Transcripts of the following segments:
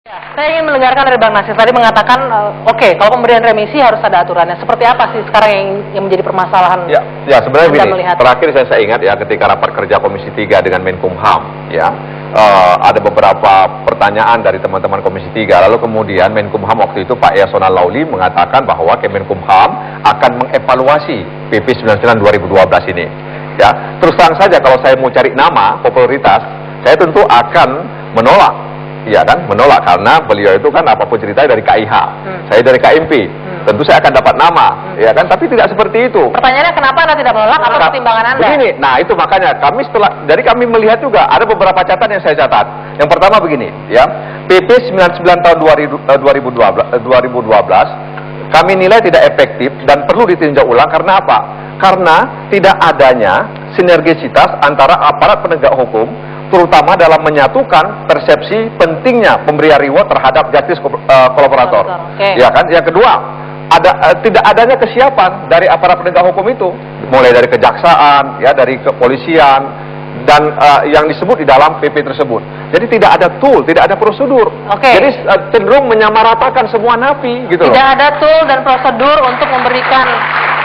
Ya, saya ingin mendengarkan dari Bang Nasir tadi mengatakan, oke, kalau pemberian remisi harus ada aturannya. Seperti apa sih sekarang yang menjadi permasalahan? Ya sebenarnya begini, terakhir saya ingat ya ketika rapat kerja Komisi 3 dengan Menkumham, ya ada beberapa pertanyaan dari teman-teman Komisi 3. Lalu kemudian Menkumham waktu itu Pak Yasona Lauli mengatakan bahwa Kemenkumham akan mengevaluasi PP 99 2012 ini. Ya, terus terang saja kalau saya mau cari nama popularitas, saya tentu akan menolak. Iya kan, menolak karena beliau itu kan apapun ceritanya dari KIH, saya dari KMP, tentu saya akan dapat nama, ya kan, tapi tidak seperti itu. Pertanyaannya kenapa Anda tidak menolak, apa pertimbangan Anda? Begini, nah itu makanya kami dari kami melihat juga ada beberapa catatan yang saya catat. Yang pertama begini, ya, PP 99 tahun 2012 kami nilai tidak efektif dan perlu ditinjau ulang karena apa? Karena tidak adanya sinergisitas antara aparat penegak hukum, terutama dalam menyatukan persepsi pentingnya pemberian reward terhadap justice kolaborator. Ya kan? Yang kedua, tidak adanya kesiapan dari aparat penegak hukum itu, mulai dari kejaksaan, ya, dari kepolisian, dan yang disebut di dalam PP tersebut. Jadi tidak ada tool, tidak ada prosedur. Jadi cenderung menyamaratakan semua napi, gitu loh. Tidak ada tool dan prosedur untuk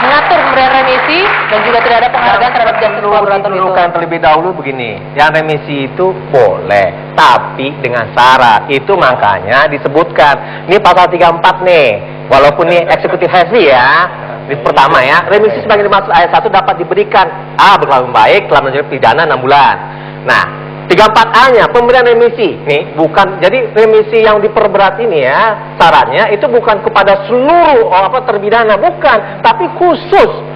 mengatur pemberian remisi dan juga tidak ada penghargaan terhadap justice kolaborator itu. Terlebih dahulu begini, yang remisi itu boleh, tapi dengan syarat. Itu makanya disebutkan. Ini pasal 34 nih, walaupun ini eksekutif heavy ya. Ini pertama ya, remisi sebagai dimaksud ayat 1 dapat diberikan A. berkelakuan baik telah menjadi pidana 6 bulan. Nah, 34A-nya pemberian remisi nih bukan, jadi remisi yang diperberat ini ya syaratnya itu bukan kepada seluruh terpidana, bukan, tapi khusus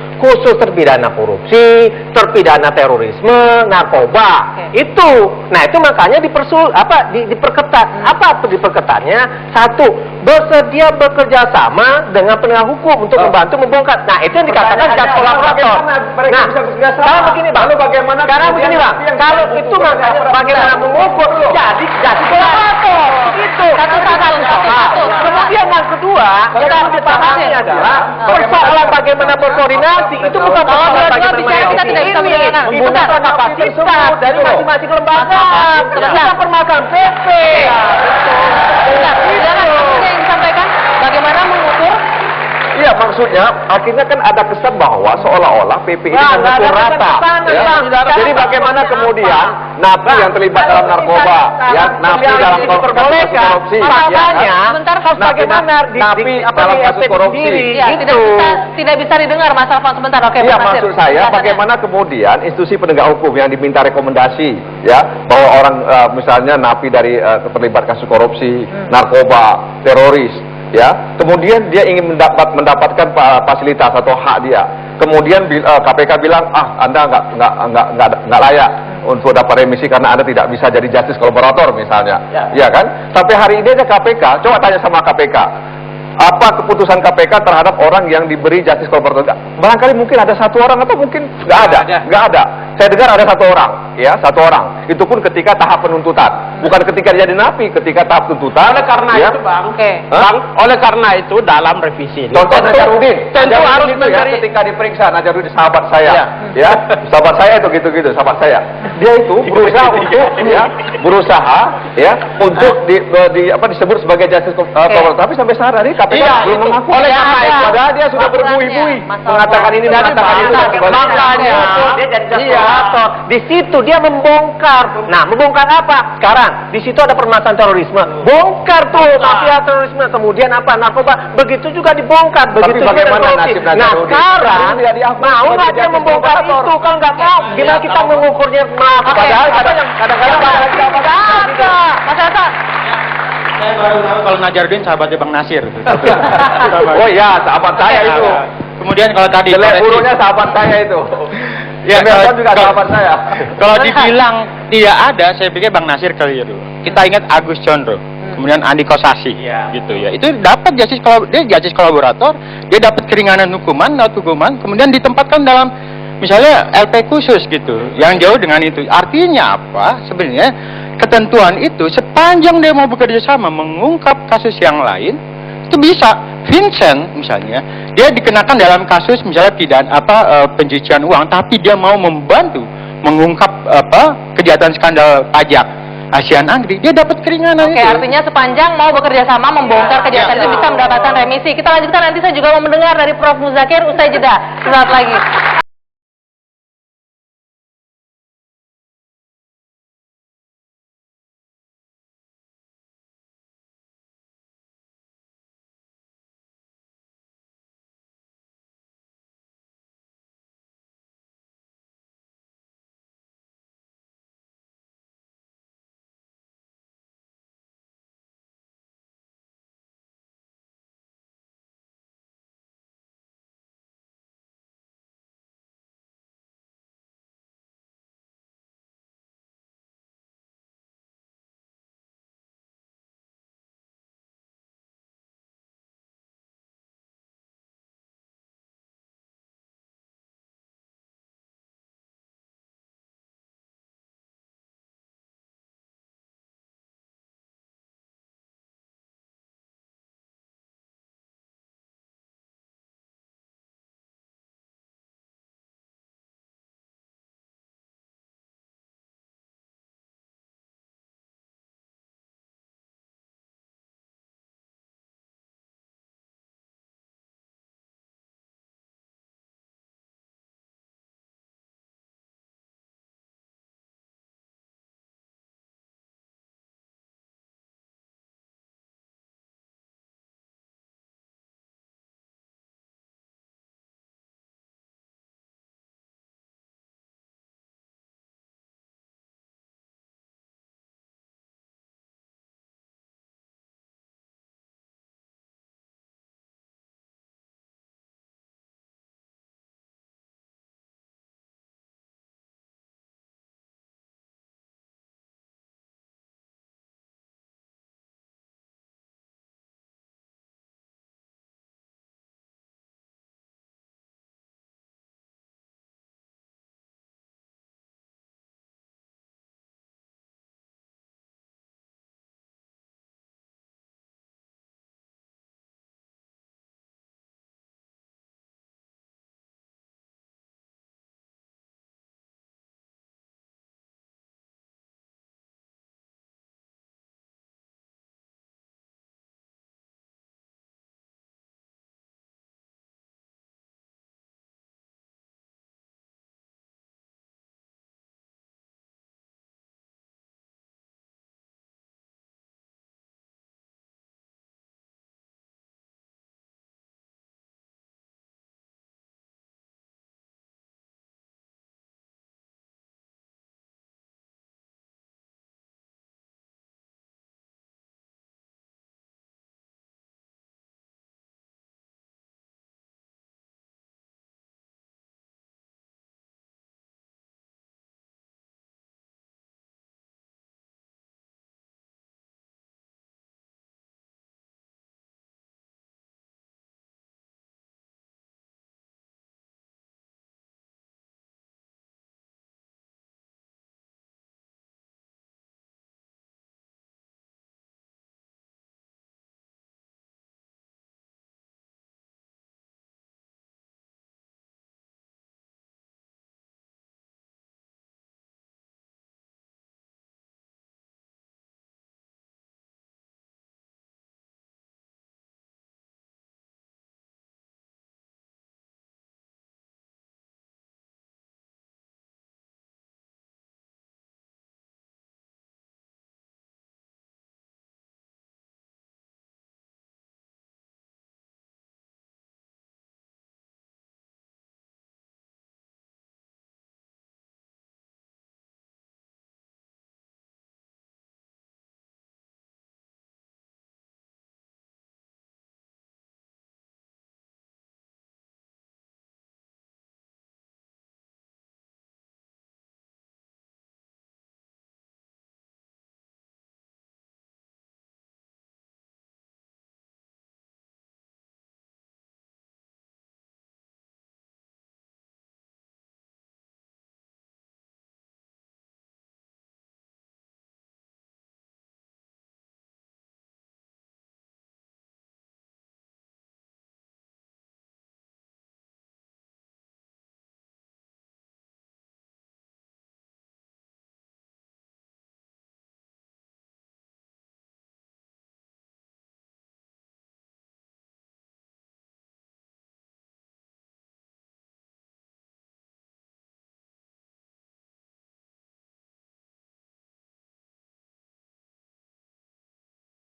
terpidana korupsi, terpidana terorisme, narkoba. Itu. Nah, itu makanya diperketat. Apa diperketatnya? Satu, bersedia bekerja sama dengan penegak hukum untuk membantu membongkar. Nah, itu yang dikatakan justice kolaborator. Nah, sekarang begini, Bang. Sekarang begini, Bang. Kalau itu makanya bagaimana mengukur jadi justice kolaborator. Itu. Kemudian yang kedua, yang dipahami adalah persoalan bagaimana berkoordinasi. Itu bukan persoalan bagaimana kita tidak bisa mendengarkan. itu bukan kapasitas dari masing-masing lembaga. Bukan permasalahan PP. Silakan, yang disampaikan bagaimana mengukur. Iya, maksudnya akhirnya kan ada kesan bahwa seolah-olah PP ini mengukur rata. Ya. Jadi bagaimana kemudian napi yang terlibat dalam narkoba, ya, napi dalam korupsi, sebentar, bagaimana napi dalam kasus korupsi. Tidak bisa didengar Mas Alfon sebentar. Oke, iya, maksud saya bagaimana kemudian institusi penegak hukum yang diminta rekomendasi, ya, bahwa orang misalnya napi dari terlibat kasus korupsi, narkoba, teroris, ya, kemudian dia ingin mendapatkan fasilitas atau hak dia, kemudian KPK bilang Anda nggak layak untuk dapat remisi karena Anda tidak bisa jadi justice kolaborator misalnya, ya kan? Sampai hari ini aja KPK, coba tanya sama KPK, apa keputusan KPK terhadap orang yang diberi justice kolaborator? Barangkali mungkin ada satu orang atau mungkin nggak ada. Saya dengar ada satu orang, ya, satu orang. Itu pun ketika tahap penuntutan, bukan ketika dia jadi napi, ketika tahap tuntutan. Oleh karena itu, Bang, Bang, oleh karena itu dalam revisi ini, contoh Najarudin, tentu harus ya, ketika diperiksa Najarudin, sahabat saya, ya, sahabat saya itu gitu-gitu, sahabat saya. Dia itu berusaha untuk disebut sebagai justice kolaborator, tapi sampai saat ini KPK belum mengaku. Oleh karena itu, padahal dia sudah berbuih-buih mengatakan ini, mengatakan itu. Makanya dia jadi di situ dia membongkar. Nah, membongkar apa? Sekarang di situ ada permasalahan terorisme. Bongkar tuh mafia terorisme. Kemudian apa? Narkoba. Begitu juga dibongkar. Begitu juga korupsi. Nah, sekarang mau nggak dia membongkar itu? Kalau nggak mau, gimana kita mengukurnya? Padahal kadang-kadang Mas Hasan. Saya baru tahu kalau Najarudin sahabatnya Bang Nasir. Oh iya, sahabat saya itu. Kemudian kalau tadi jelek buruknya sahabat saya itu. Ya, kalau juga sahabat saya. Kalau dibilang tidak ada, saya pikir Bang Nasir keliru. Kita ingat Agus Condro, kemudian Andi Kosasi, gitu ya. Itu dapat justice kolaborator, dia dapat keringanan hukuman, kemudian ditempatkan dalam misalnya LP khusus gitu, yang jauh dengan itu. Artinya apa? Sebenarnya ketentuan itu sepanjang dia mau bekerja sama mengungkap kasus yang lain, itu bisa. Vincent misalnya, dia dikenakan dalam kasus misalnya pencucian uang, tapi dia mau membantu mengungkap kejahatan skandal pajak. ASEAN Agri, dia dapat keringanan Oke, itu. artinya sepanjang mau bekerja sama membongkar kejahatan itu bisa mendapatkan remisi. Kita lanjutkan, nanti saya juga mau mendengar dari Prof. Muzakir usai jeda. Sesaat lagi.